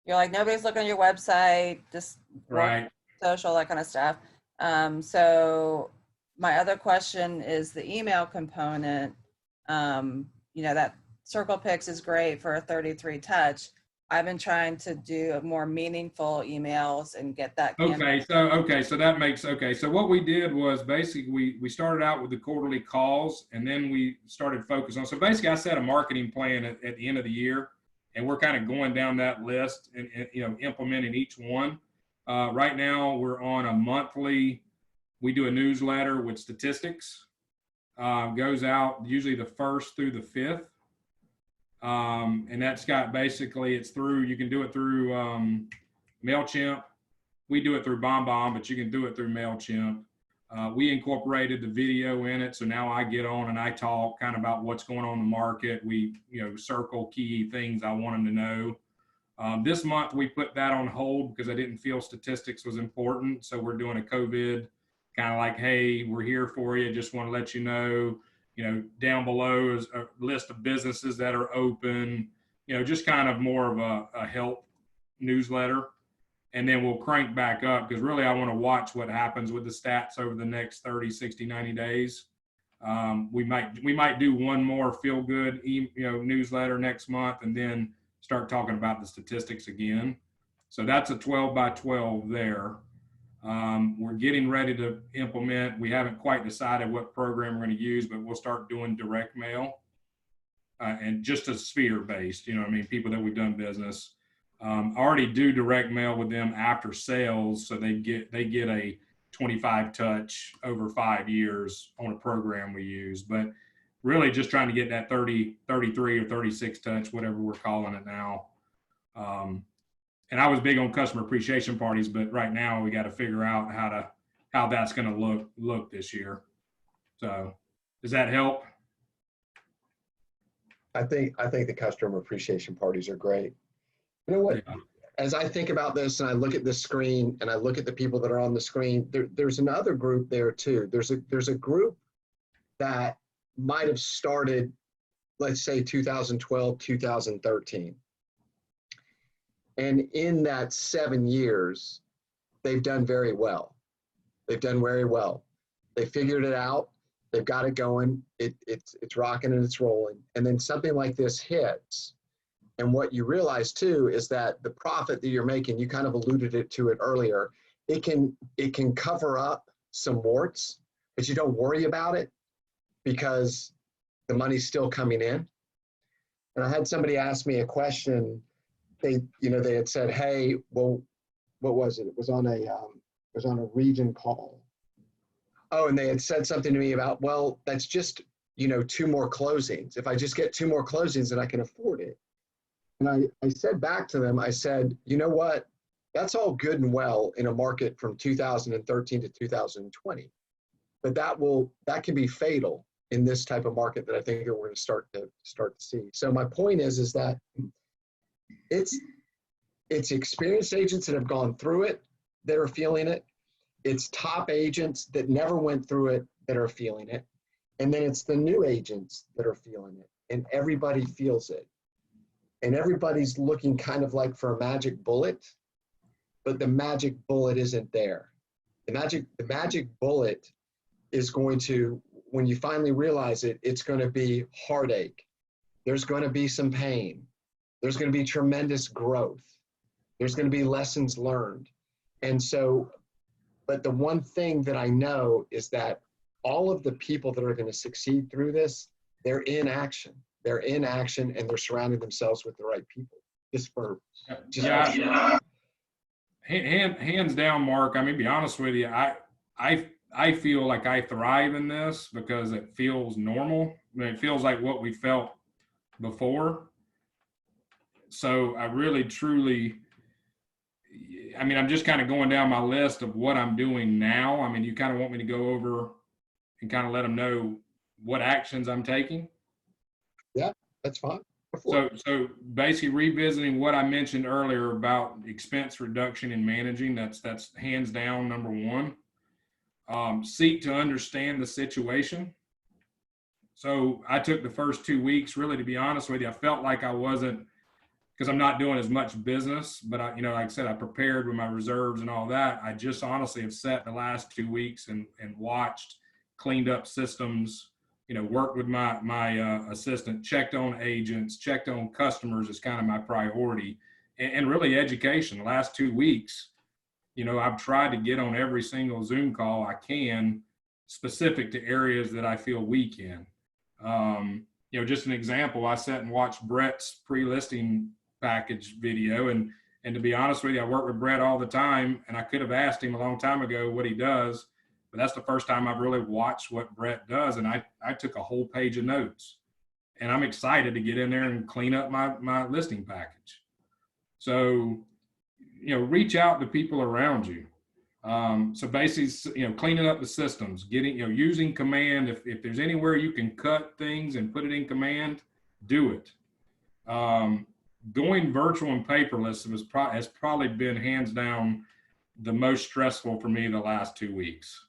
you're like, nobody's looking at your website, just Right. social, that kind of stuff. So my other question is the email component. You know, that Circle Pix is great for a 33 touch. I've been trying to do more meaningful emails and get that. Okay, so that makes, so what we did was basically we started out with the quarterly calls, and then we started focus on, so basically I set a marketing plan at the end of the year, and we're kind of going down that list and you know, implementing each one. Right now we're on a monthly, we do a newsletter with statistics, goes out usually the 1st through the 5th. And that's got basically, it's through, you can do it through MailChimp. We do it through BombBomb, but you can do it through MailChimp. We incorporated the video in it, so now I get on and I talk kind of about what's going on in the market. We, you know, circle key things I want them to know. This month we put that on hold because I didn't feel statistics was important. So we're doing a COVID kind of like, hey, we're here for you. Just want to let you know, down below is a list of businesses that are open, just kind of more of a help newsletter. And then we'll crank back up because really I want to watch what happens with the stats over the next 30, 60, 90 days. We might do one more feel good, newsletter next month and then start talking about the statistics again. So that's a 12 by 12 there. We're getting ready to implement. We haven't quite decided what program we're going to use, but we'll start doing direct mail and just a sphere based, people that we've done business. I already do direct mail with them after sales. So they get a 25 touch over 5 years on a program we use, but really just trying to get that 30, 33 or 36 touch, whatever we're calling it now. And I was big on customer appreciation parties, but right now we got to figure out how that's going to look this year. So does that help? I think the customer appreciation parties are great. You know what? Yeah. As I think about this and I look at this screen and I look at the people that are on the screen, there's another group there too. There's a group that might have started, let's say 2012, 2013. And in that 7 years, they've done very well. They've done very well. They figured it out. They've got it going. It's rocking and it's rolling. And then something like this hits. And what you realize too is that the profit that you're making, you kind of alluded to it earlier, it can cover up some warts, but you don't worry about it because the money's still coming in. And I had somebody ask me a question. They had said, hey, well, what was it? It was on a region call. Oh, and they had said something to me about, well, that's just, 2 more closings. If I just get 2 more closings, then I can afford it. And I said back to them, I said, you know what? That's all good and well in a market from 2013 to 2020. But that can be fatal in this type of market that I think we're going to start to see. So my point is that it's experienced agents that have gone through it that are feeling it. It's top agents that never went through it that are feeling it. And then it's the new agents that are feeling it. And everybody feels it. and everybody's looking kind of like for a magic bullet, but the magic bullet isn't there. The magic bullet is going to, when you finally realize it, it's going to be heartache. There's going to be some pain. There's going to be tremendous growth. There's going to be lessons learned. And so, but the one thing that I know is that all of the people that are going to succeed through this, they're in action. They're in action and they're surrounding themselves with the right people. Hands down, Mark. I mean, be honest with you, I feel like I thrive in this because it feels normal. I mean, it feels like what we felt before. So I really, truly, I mean, I'm just kind of going down my list of what I'm doing now. I mean, you kind of want me to go over and kind of let them know what actions I'm taking. Yeah, that's fine. So basically revisiting what I mentioned earlier about expense reduction and managing, that's hands down number one. Seek to understand the situation. So I took the first 2 weeks, really, to be honest with you, I felt like I wasn't, because I'm not doing as much business, but I, you know, like I said, I prepared with my reserves and all that. I just honestly have sat the last 2 weeks and watched, cleaned up systems, you know, worked with my assistant, checked on agents, checked on customers is kind of my priority, and really education. The last 2 weeks, you know, I've tried to get on every single Zoom call I can, specific to areas that I feel weak in. You know, just an example, I sat and watched Brett's pre-listing package video, and to be honest with you, I work with Brett all the time, and I could have asked him a long time ago what he does, but that's the first time I've really watched what Brett does, and I took a whole page of notes, and I'm excited to get in there and clean up my listing package. So, you know, reach out to people around you. So basically, you know, cleaning up the systems, getting, you know, using command. If there's anywhere you can cut things and put it in command, do it. Going virtual and paperless has probably been hands down the most stressful for me the last 2 weeks.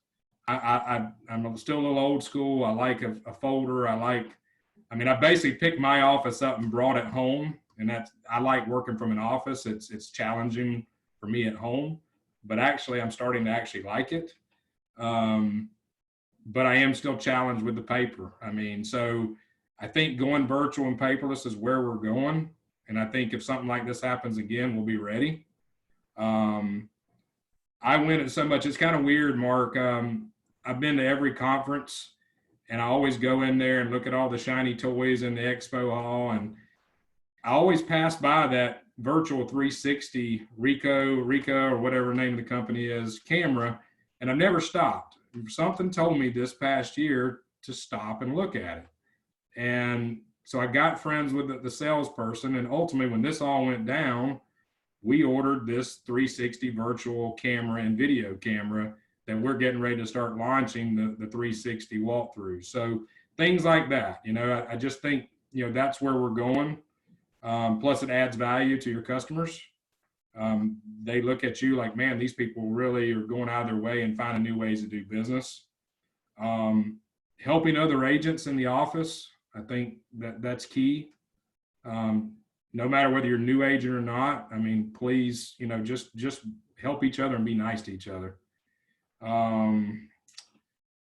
I'm still a little old school. I like a folder. I basically picked my office up and brought it home. And I like working from an office. It's challenging for me at home, but actually I'm starting to actually like it. But I am still challenged with the paper. I mean, so I think going virtual and paperless is where we're going. And I think if something like this happens again, we'll be ready. I went at so much, it's kind of weird, Mark. I've been to every conference and I always go in there and look at all the shiny toys in the expo hall. And I always pass by that virtual 360 Rico, or whatever the name of the company is, camera, and I've never stopped. Something told me this past year to stop and look at it. And so I got friends with the salesperson, and ultimately when this all went down, we ordered this 360 virtual camera and video camera that we're getting ready to start launching the 360 walkthrough. So things like that, you know, I just think, you know, that's where we're going. Plus it adds value to your customers. They look at you like, man, these people really are going out of their way and finding new ways to do business. Helping other agents in the office, I think that's key. No matter whether you're a new agent or not, I mean, please, you know, just help each other and be nice to each other.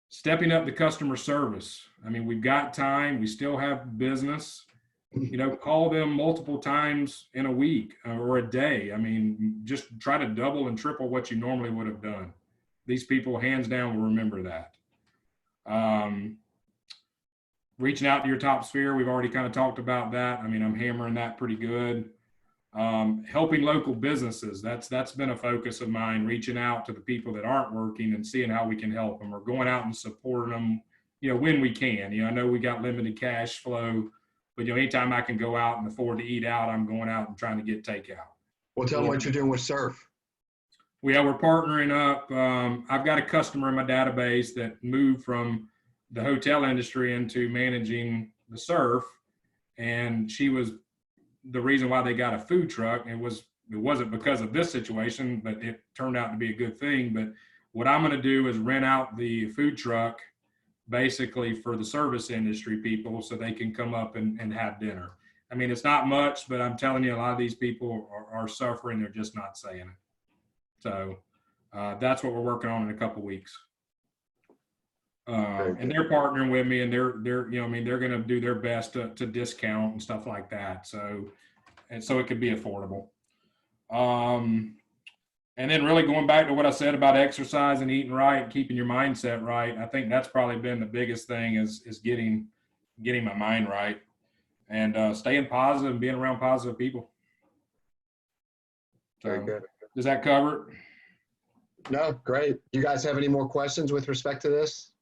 Stepping up the customer service. I mean, we've got time, we still have business. You know, call them multiple times in a week or a day. I mean, just try to double and triple what you normally would have done. These people, hands down, will remember that. Reaching out to your top sphere, we've already kind of talked about that. I mean, I'm hammering that pretty good. Helping local businesses, that's been a focus of mine, reaching out to the people that aren't working and seeing how we can help them, or going out and supporting them, you know, when we can. You know, I know we got limited cash flow, but, you know, anytime I can go out and afford to eat out, I'm going out and trying to get takeout. Well, tell them what you're doing with Surf. We're partnering up. I've got a customer in my database that moved from the hotel industry into managing the surf. And she was the reason why they got a food truck. It wasn't because of this situation, but it turned out to be a good thing. But what I'm going to do is rent out the food truck basically for the service industry people so they can come up and have dinner. I mean, it's not much, but I'm telling you, a lot of these people are suffering. They're just not saying it. So that's what we're working on in a couple weeks. And they're partnering with me, and they're you know, I mean, they're going to do their best to discount and stuff like that. So it could be affordable. And then really going back to what I said about exercise and eating right and keeping your mindset right, I think that's probably been the biggest thing is getting my mind right and staying positive and being around positive people. Very So, good. does that cover it? No, great. You guys have any more questions with respect to this?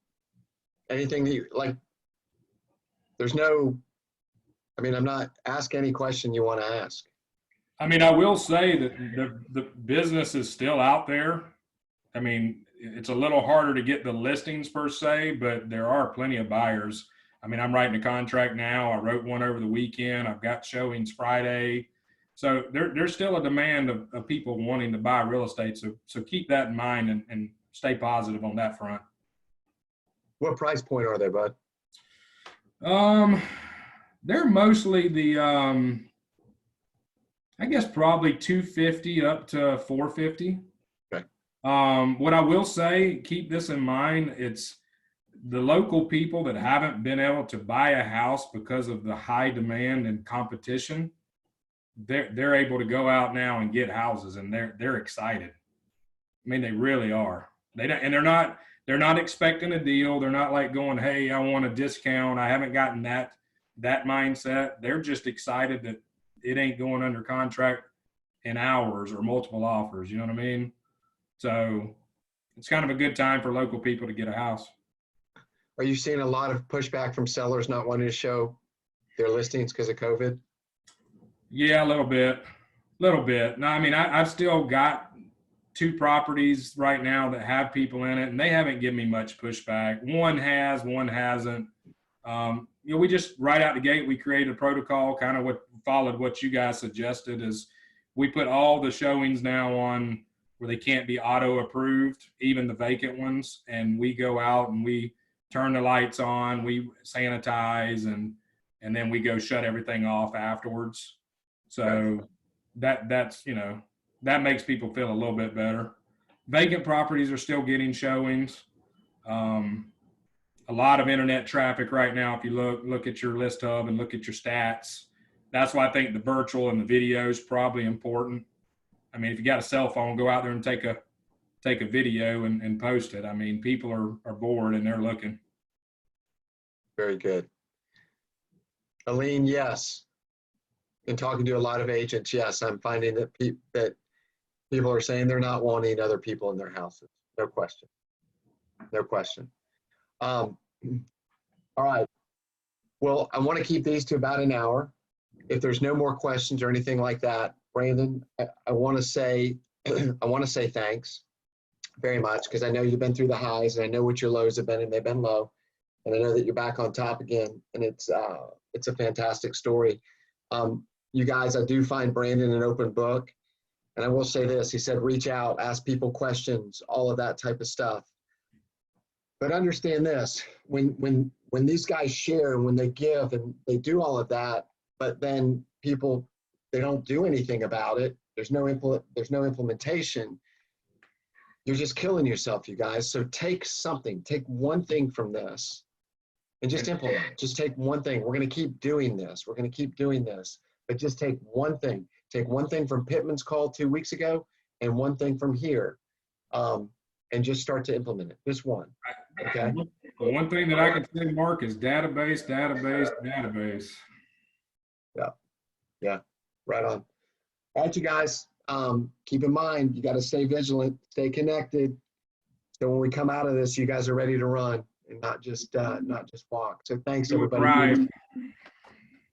Anything that you like? There's no, I mean, I'm not, ask any question you want to ask. I mean, I will say that the business is still out there. I mean, it's a little harder to get the listings per se, but there are plenty of buyers. I mean, I'm writing a contract now. I wrote one over the weekend. I've got showings Friday. So there's still a demand of people wanting to buy real estate. So keep that in mind and stay positive on that front. What price point are they, bud? They're mostly the, I guess probably 250 up to 450. Okay. What I will say, keep this in mind, it's the local people that haven't been able to buy a house because of the high demand and competition. They're able to go out now and get houses, and they're excited. I mean, they really are. They're not expecting a deal. They're not like going, hey, I want a discount. I haven't gotten that mindset. They're just excited that it ain't going under contract in hours or multiple offers. You know what I mean? So it's kind of a good time for local people to get a house. Are you seeing a lot of pushback from sellers not wanting to show their listings because of COVID? Yeah, a little bit. No, I mean, I've still got 2 properties right now that have people in it, and they haven't given me much pushback. One has, one hasn't. You know, we just right out the gate, we created a protocol, kind of followed what you guys suggested, is we put all the showings now on where they can't be auto approved, even the vacant ones. And we go out and we turn the lights on, we sanitize, and then we go shut everything off afterwards. So that's, you know, that makes people feel a little bit better. Vacant properties are still getting showings. A lot of internet traffic right now. If you look at your list hub and look at your stats, that's why I think the virtual and the video is probably important. I mean, if you got a cell phone, go out there and take a video and post it. I mean, people are bored and they're looking. Very good. Aline, yes. In talking to a lot of agents, yes, I'm finding that people are saying they're not wanting other people in their houses. No question. No question. All right. Well, I want to keep these to about an hour. If there's no more questions or anything like that, Brandon, I want to say thanks very much, because I know you've been through the highs and I know what your lows have been, and they've been low. And I know that you're back on top again, and it's a fantastic story. You guys, I do find Brandon an open book. And I will say this, he said, reach out, ask people questions, all of that type of stuff. But understand this, when these guys share and when they give and they do all of that, but then people, they don't do anything about it. There's no implementation. You're just killing yourself, you guys. So take something, take one thing from this and just implement it. Just take one thing. We're going to keep doing this. We're going to keep doing this, but just take one thing. Take one thing from Pittman's call 2 weeks ago and one thing from here, and just start to implement it. Just one. Okay. The one thing that I can say, Mark, is database. Yeah. Right on. All right, you guys. Keep in mind, you got to stay vigilant, stay connected. So when we come out of this, you guys are ready to run and not just walk. So thanks, everybody. Right.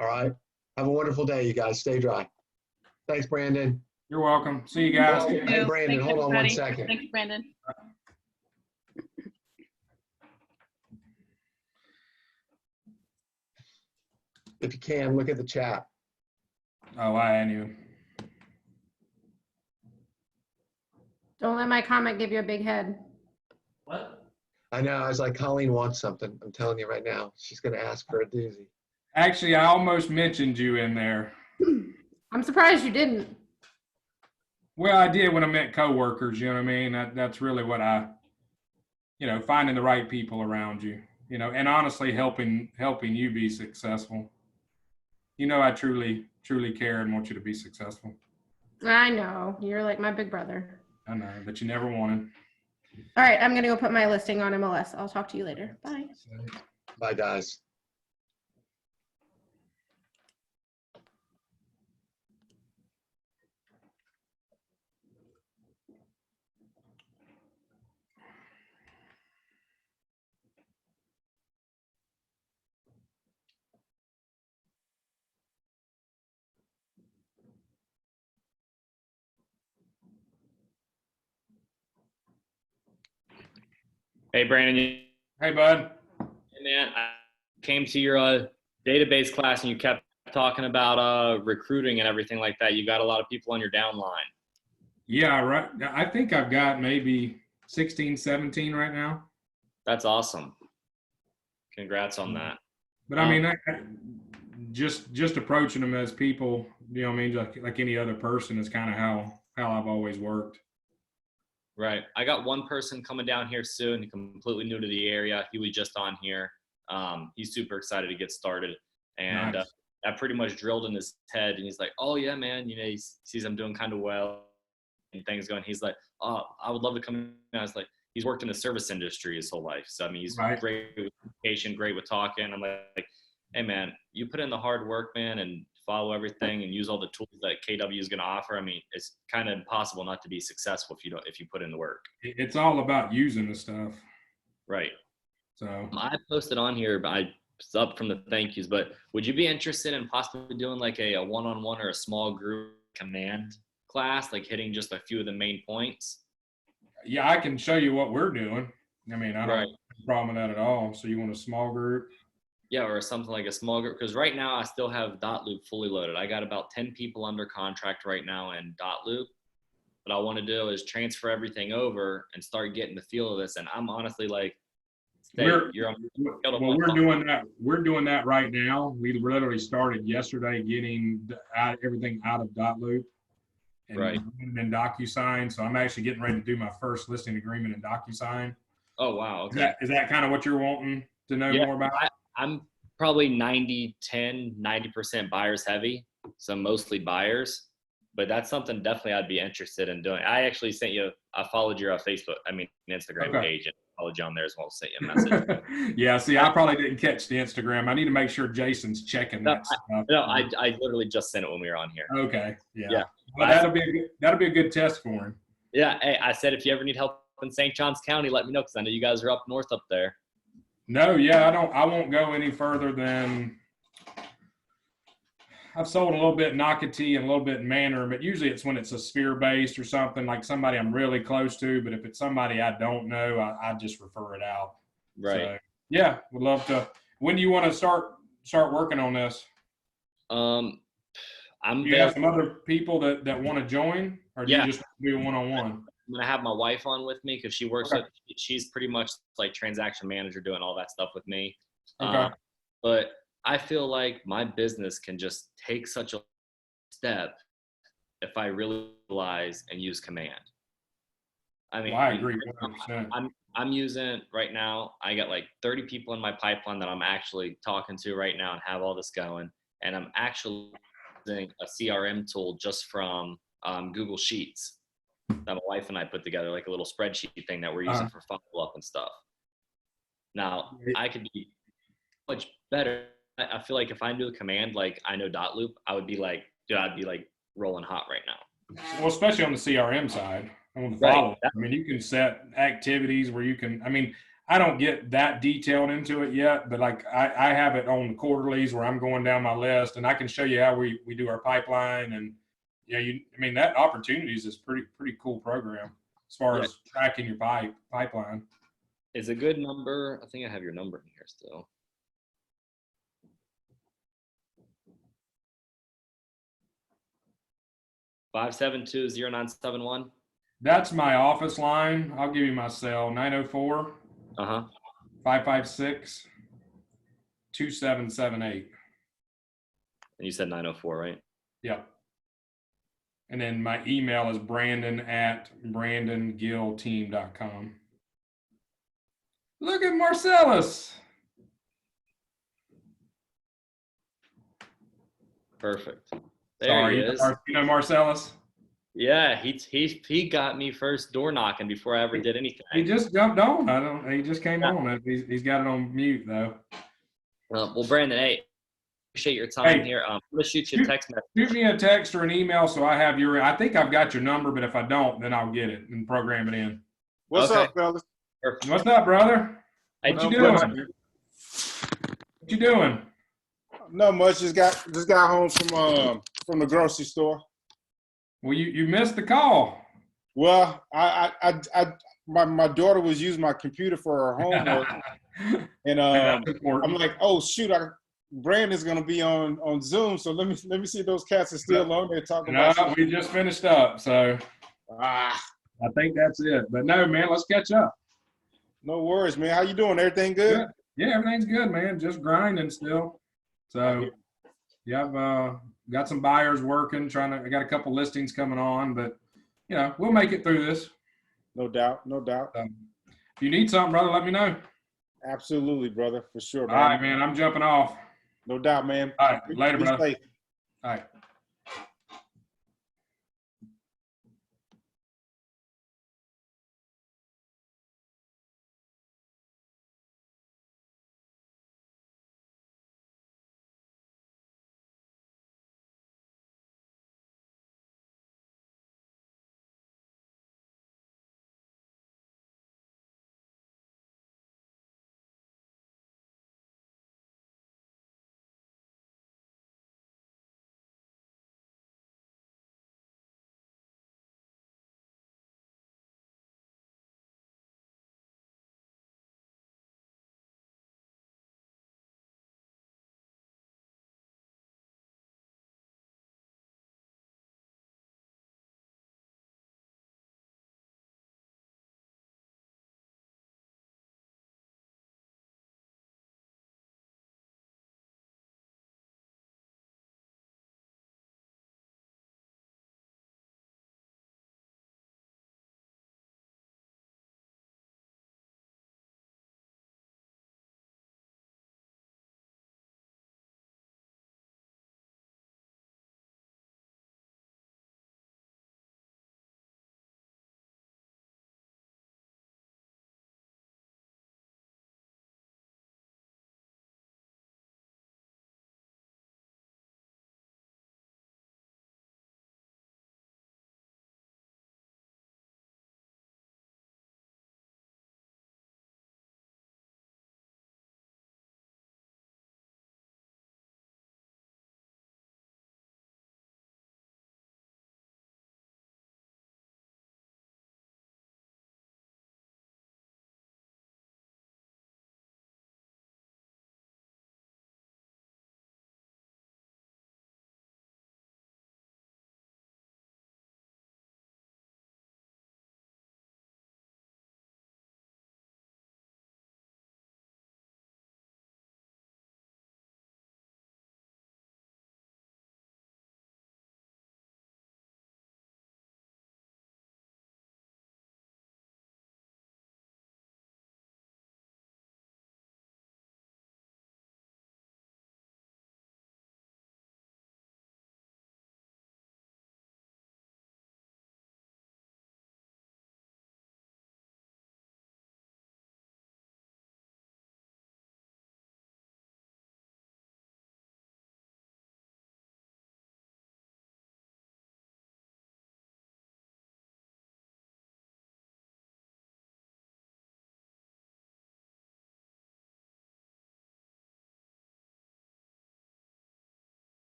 All right. Have a wonderful day, you guys. Stay dry. Thanks, Brandon. You're welcome. See you guys. Hey, Brandon, Thanks, hold on one everybody. second. Thanks, Brandon. If you can, look at the chat. Oh, I knew. Don't let my comment give you a big head. I know. I was like, Colleen wants something. I'm telling you right now. She's going to ask for a doozy. Actually, I almost mentioned you in there. I'm surprised you didn't. Well, I did when I met coworkers, you know what I mean? That's really what finding the right people around you, and honestly helping you be successful. I truly, truly care and want you to be successful. I know. You're like my big brother. I know, but you never wanted. All right, I'm going to go put my listing on MLS. I'll talk to you later. Bye. Bye, guys. Hey, Brandon. Hey, bud. Hey, man. I came to your database class and you kept talking about recruiting and everything like that. You got a lot of people on your downline. Yeah, right. I think I've got maybe 16, 17 right now. That's awesome. Congrats on that. But I mean, just approaching them as people, you know what I mean, like any other person is kind of how I've always worked. Right. I got one person coming down here soon, completely new to the area. He was just on here. He's super excited to get started. And Nice. I pretty much drilled in his head. And he's like, oh, yeah, man. He sees I'm doing kind of well and things going. He's like, oh, I would love to come in. I was like, he's worked in the service industry his whole life. So, I mean, he's Right. great with communication, great with talking. I'm like, hey, man, you put in the hard work, man, and follow everything and use all the tools that KW is going to offer. I mean, it's kind of impossible not to be successful if you put in the work. It's all about using the stuff. Right. So I posted on here, it's up from the thank yous, but would you be interested in possibly doing like a one-on-one or a small group command class, like hitting just a few of the main points? yeah, I can show you what we're doing. I mean, I don't Right. have a problem with that at all. So you want a small group? Yeah, or something like a small group. Because right now I still have Loop fully loaded. I got about 10 people under contract right now in Loop. What I want to do is transfer everything over and start getting the feel of this. And I'm honestly like, We're doing that. We're doing that right now. We literally started yesterday getting everything out of Loop and Right. in DocuSign. So I'm actually getting ready to do my first listing agreement in DocuSign. Oh, wow. Okay. Is that kind of what you're wanting to know more about? I'm probably 90% buyers heavy, so mostly buyers, but that's something definitely I'd be interested in doing. I actually I followed your Instagram page and followed you on there as well, sent you a message. Yeah, see, I probably didn't catch the Instagram. I need to make sure Jason's checking that stuff. I literally just sent it when we were on here. Okay, yeah. Well, that'll be a good test for him. Yeah, hey, I said if you ever need help in St. Johns County, let me know because I know you guys are up north up there. No, yeah, I won't go any further than I've sold a little bit in Nocatee and a little bit in Manor, but usually it's when it's a sphere based or something like somebody I'm really close to. But if it's somebody I don't know, I just refer it out. Right. So, yeah, would love to. When do you want to start working on this? Do you have some other people that want to join, or do you just do a one-on-one? I'm gonna have my wife on with me because she works she's pretty much like transaction manager doing all that stuff with me. Okay. But I feel like my business can just take such a step if I really realize and use command. I mean, I agree 100%. I'm using right now, I got like 30 people in my pipeline that I'm actually talking to right now and have all this going. And I'm actually using a CRM tool just from Google Sheets that my wife and I put together, like a little spreadsheet thing that we're using for follow-up and stuff. Now, I could be much better. I feel like if I knew a command like I know Loop, I'd be like rolling hot right now. Well, especially on the CRM side, on the follow-up. I mean, you can set activities where you can. I mean, I don't get that detailed into it yet, but like I have it on the quarterlies where I'm going down my list, and I can show you how we do our pipeline. And I mean, that Opportunities is pretty cool program as far as tracking your pipeline. It's a good number. I think I have your number in here still. Five 572-0971. That's my office line. I'll give you my cell, 904 556 2778. And you said 904, right? Yep. And then my email is brandon@brandongillteam.com. Look at Marcellus. Perfect. There Sorry, he is. you know Marcellus? Yeah, he got me first door knocking before I ever did anything. He just jumped on. He just came on. He's got it on mute though. Well, Brandon, hey, appreciate your time Hey, here. I'm gonna shoot you a text message. Shoot me a text or an email so I have your. I think I've got your number, but if I don't, then I'll get it and program it in. What's Okay. up, fellas? Perfect. What's up, brother? Hey, What you doing? What you doing? Not much. Just got home from the grocery store. Well, you missed the call. Well, my daughter was using my computer for her homework, and I'm like, oh shoot, Brandon's gonna be on Zoom, so let me see if those cats are still on there talking about. No, we just finished up, so I think that's it. But no, man, let's catch up. No worries, man. How you doing? Everything good? Yeah, everything's good, man. Just grinding still. So yeah, I've got some buyers working, I got a couple listings coming on, but you know, we'll make it through this. No doubt, no doubt. If you need something, brother, let me know. Absolutely, brother, for sure, man. All right, man, I'm jumping off. No doubt, man. All right, later, Be brother. safe. All right.